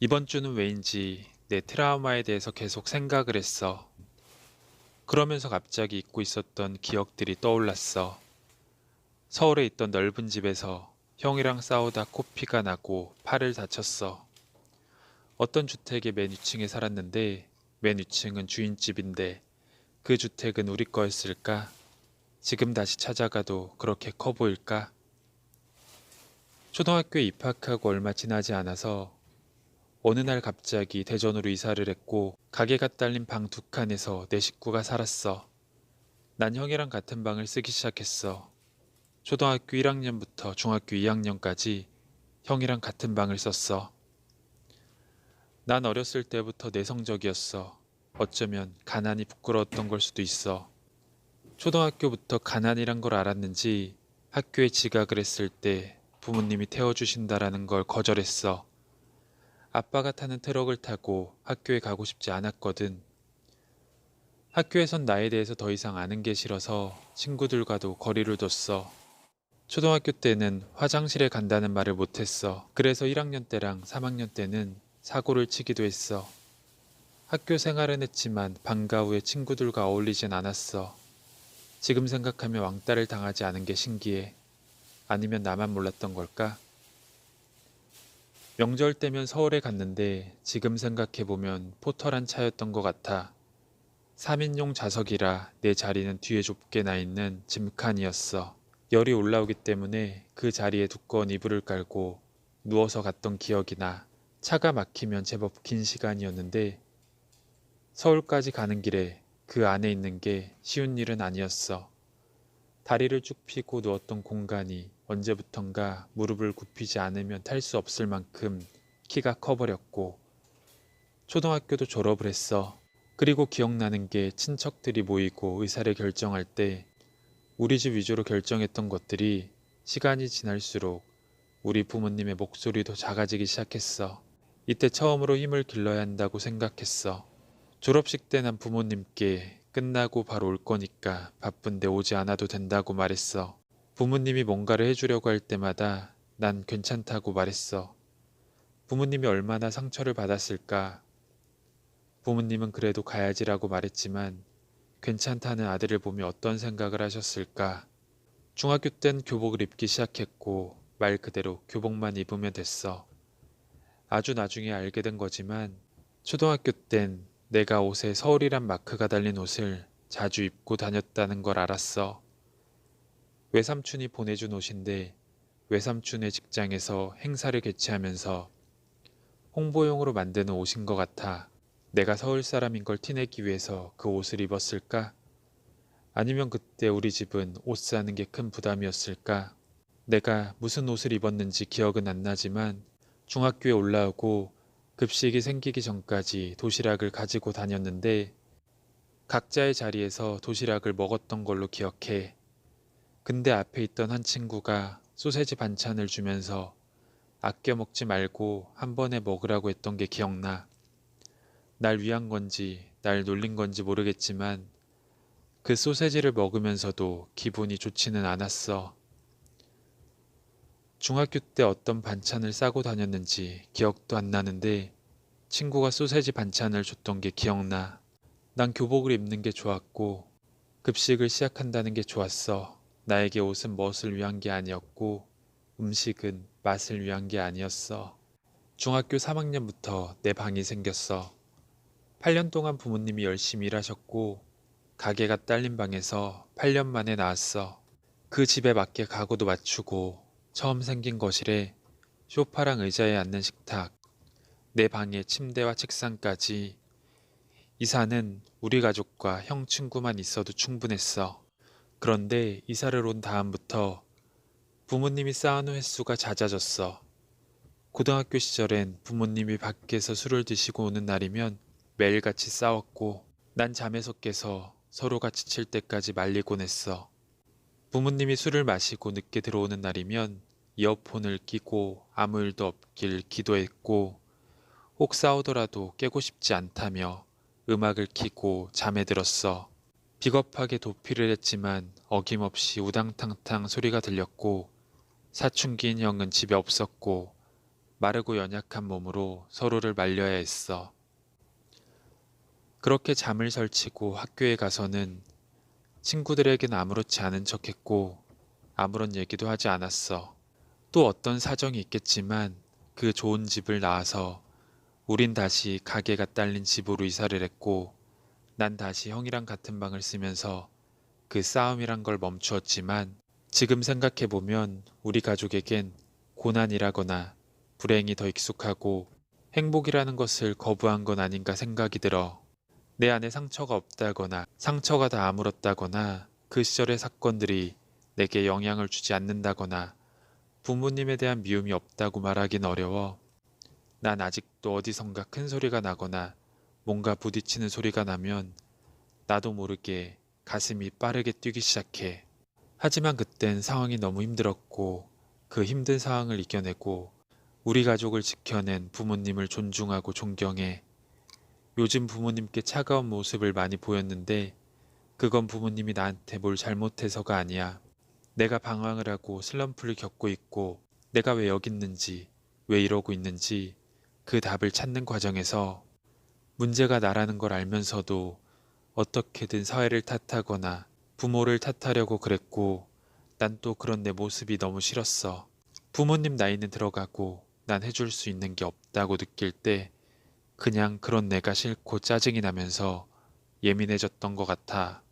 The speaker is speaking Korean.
이번 주는 왜인지 내 트라우마에 대해서 계속 생각을 했어. 그러면서 갑자기 잊고 있었던 기억들이 떠올랐어. 서울에 있던 넓은 집에서 형이랑 싸우다 코피가 나고 팔을 다쳤어. 어떤 주택의 맨 위층에 살았는데 맨 위층은 주인집인데 그 주택은 우리 거였을까? 지금 다시 찾아가도 그렇게 커 보일까? 초등학교에 입학하고 얼마 지나지 않아서 어느 날 갑자기 대전으로 이사를 했고 가게가 딸린 방 두 칸에서 내 식구가 살았어. 난 형이랑 같은 방을 쓰기 시작했어. 초등학교 1학년부터 중학교 2학년까지 형이랑 같은 방을 썼어. 난 어렸을 때부터 내성적이었어. 어쩌면 가난이 부끄러웠던 걸 수도 있어. 초등학교부터 가난이란 걸 알았는지 학교에 지각을 했을 때 부모님이 태워주신다라는 걸 거절했어. 아빠가 타는 트럭을 타고 학교에 가고 싶지 않았거든. 학교에선 나에 대해서 더 이상 아는 게 싫어서 친구들과도 거리를 뒀어. 초등학교 때는 화장실에 간다는 말을 못했어. 그래서 1학년 때랑 3학년 때는 사고를 치기도 했어. 학교 생활은 했지만 방과 후에 친구들과 어울리진 않았어. 지금 생각하면 왕따를 당하지 않은 게 신기해. 아니면 나만 몰랐던 걸까? 명절 때면 서울에 갔는데 지금 생각해보면 포털한 차였던 것 같아. 3인용 좌석이라 내 자리는 뒤에 좁게 나 있는 짐칸이었어. 열이 올라오기 때문에 그 자리에 두꺼운 이불을 깔고 누워서 갔던 기억이 나. 차가 막히면 제법 긴 시간이었는데 서울까지 가는 길에 그 안에 있는 게 쉬운 일은 아니었어. 다리를 쭉 펴고 누웠던 공간이 언제부턴가 무릎을 굽히지 않으면 탈 수 없을 만큼 키가 커버렸고 초등학교도 졸업을 했어. 그리고 기억나는 게 친척들이 모이고 의사를 결정할 때 우리 집 위주로 결정했던 것들이 시간이 지날수록 우리 부모님의 목소리도 작아지기 시작했어. 이때 처음으로 힘을 길러야 한다고 생각했어. 졸업식 때 난 부모님께 끝나고 바로 올 거니까 바쁜데 오지 않아도 된다고 말했어. 부모님이 뭔가를 해주려고 할 때마다 난 괜찮다고 말했어. 부모님이 얼마나 상처를 받았을까. 부모님은 그래도 가야지라고 말했지만 괜찮다는 아들을 보며 어떤 생각을 하셨을까. 중학교 땐 교복을 입기 시작했고 말 그대로 교복만 입으면 됐어. 아주 나중에 알게 된 거지만 초등학교 땐 내가 옷에 서울이란 마크가 달린 옷을 자주 입고 다녔다는 걸 알았어. 외삼촌이 보내준 옷인데 외삼촌의 직장에서 행사를 개최하면서 홍보용으로 만드는 옷인 것 같아. 내가 서울 사람인 걸 티내기 위해서 그 옷을 입었을까? 아니면 그때 우리 집은 옷 사는 게 큰 부담이었을까? 내가 무슨 옷을 입었는지 기억은 안 나지만 중학교에 올라오고 급식이 생기기 전까지 도시락을 가지고 다녔는데 각자의 자리에서 도시락을 먹었던 걸로 기억해. 근데 앞에 있던 한 친구가 소세지 반찬을 주면서 아껴 먹지 말고 한 번에 먹으라고 했던 게 기억나. 날 위한 건지 날 놀린 건지 모르겠지만 그 소세지를 먹으면서도 기분이 좋지는 않았어. 중학교 때 어떤 반찬을 싸고 다녔는지 기억도 안 나는데 친구가 소세지 반찬을 줬던 게 기억나. 난 교복을 입는 게 좋았고 급식을 시작한다는 게 좋았어. 나에게 옷은 멋을 위한 게 아니었고 음식은 맛을 위한 게 아니었어. 중학교 3학년부터 내 방이 생겼어. 8년 동안 부모님이 열심히 일하셨고 가게가 딸린 방에서 8년 만에 나왔어. 그 집에 맞게 가구도 맞추고 처음 생긴 거실에 소파랑 의자에 앉는 식탁, 내 방에 침대와 책상까지. 이사는 우리 가족과 형 친구만 있어도 충분했어. 그런데 이사를 온 다음부터 부모님이 쌓아놓은 횟수가 잦아졌어. 고등학교 시절엔 부모님이 밖에서 술을 드시고 오는 날이면 매일같이 싸웠고 난 잠에서 깨서 서로가 지칠 때까지 말리곤 했어. 부모님이 술을 마시고 늦게 들어오는 날이면 이어폰을 끼고 아무 일도 없길 기도했고 혹 싸우더라도 깨고 싶지 않다며 음악을 켜고 잠에 들었어. 비겁하게 도피를 했지만 어김없이 우당탕탕 소리가 들렸고 사춘기인 형은 집에 없었고 마르고 연약한 몸으로 서로를 말려야 했어. 그렇게 잠을 설치고 학교에 가서는 친구들에겐 아무렇지 않은 척했고 아무런 얘기도 하지 않았어. 또 어떤 사정이 있겠지만 그 좋은 집을 나와서 우린 다시 가게가 딸린 집으로 이사를 했고 난 다시 형이랑 같은 방을 쓰면서 그 싸움이란 걸 멈추었지만 지금 생각해보면 우리 가족에겐 고난이라거나 불행이 더 익숙하고 행복이라는 것을 거부한 건 아닌가 생각이 들어. 내 안에 상처가 없다거나 상처가 다 아물었다거나 그 시절의 사건들이 내게 영향을 주지 않는다거나 부모님에 대한 미움이 없다고 말하긴 어려워. 난 아직도 어디선가 큰 소리가 나거나 뭔가 부딪히는 소리가 나면 나도 모르게 가슴이 빠르게 뛰기 시작해. 하지만 그땐 상황이 너무 힘들었고 그 힘든 상황을 이겨내고 우리 가족을 지켜낸 부모님을 존중하고 존경해. 요즘 부모님께 차가운 모습을 많이 보였는데 그건 부모님이 나한테 뭘 잘못해서가 아니야. 내가 방황을 하고 슬럼프를 겪고 있고 내가 왜 여기 있는지, 왜 이러고 있는지 그 답을 찾는 과정에서 문제가 나라는 걸 알면서도 어떻게든 사회를 탓하거나 부모를 탓하려고 그랬고 난 또 그런 내 모습이 너무 싫었어. 부모님 나이는 들어가고 난 해줄 수 있는 게 없다고 느낄 때 그냥 그런 내가 싫고 짜증이 나면서 예민해졌던 것 같아.